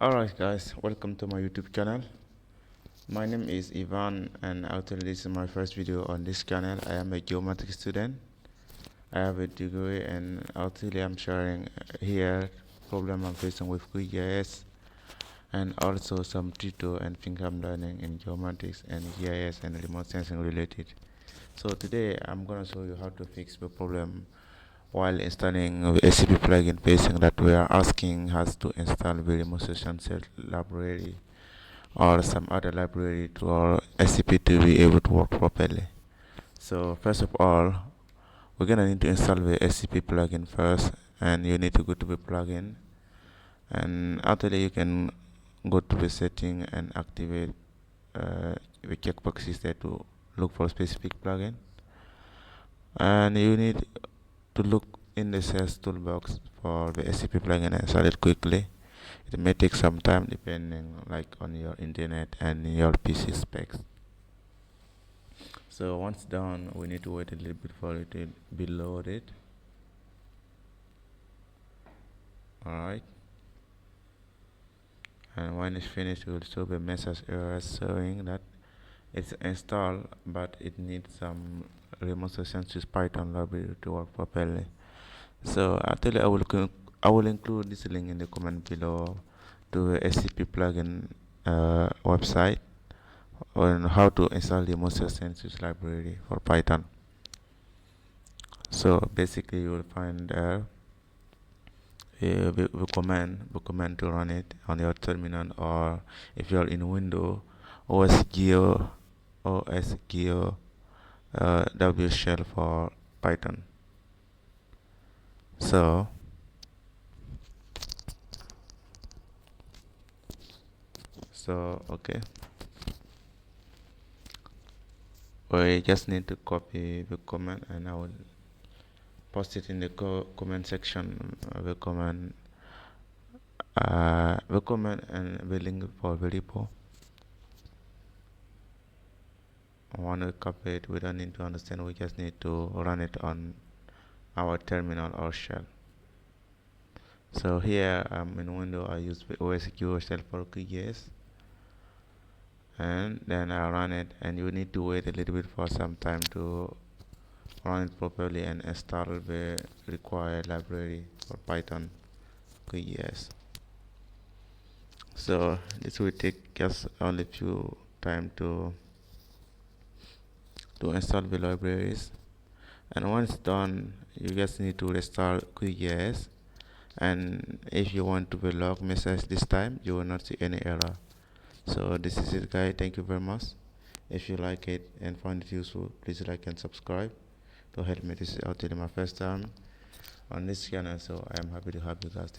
Alright guys, welcome to my YouTube channel. My name is Ivan and actually this is my first video on this channel. I am a geometric student. I have a degree and actually I'm sharing here problem I'm facing with QGIS and also some Tuto and things I'm learning in geometrics and GIS and remote sensing related. So today I'm gonna show you how to fix the problem while installing the scp plugin facing that we are asking us to install the Remotior Sensors Library or some other library to our scp to be able to work properly. So first of all, we're gonna need to install the scp plugin first, and you need to go to the plugin, and after that you can go to the setting and activate the checkboxes there to look for a specific plugin, and you need to look in the search toolbox for the scp plugin and install it quickly. It may take some time depending on your internet and your PC specs. So once done, we need to wait a little bit for it to be loaded. Alright, and when it's finished, it will show the message error showing that it's installed, but it needs some Remotior Sensors Python library to work properly. So actually I will include this link in the comment below to the scp plugin website on how to install the Remotior Sensors Library for Python. So basically you will find there the command to run it on your terminal, or if you are in Windows, OSGeo W shell for Python. So okay, we just need to copy the command and I will post it in the comment section. The command and the link for the repo. I want to copy it. We don't need to understand, we just need to run it on our terminal or shell. So here in Windows I use the OSGeo shell for QGIS, and then I run it, and you need to wait a little bit for some time to run it properly and install the required library for Python QGIS. So this will take just only few time to install the libraries, and once done you just need to restart QGIS, and if you want to the log message this time, you will not see any error. So this is it guys, thank you very much. If you like it and find it useful, please like and subscribe to help me. This is actually my first time on this channel, so I am happy to help you guys.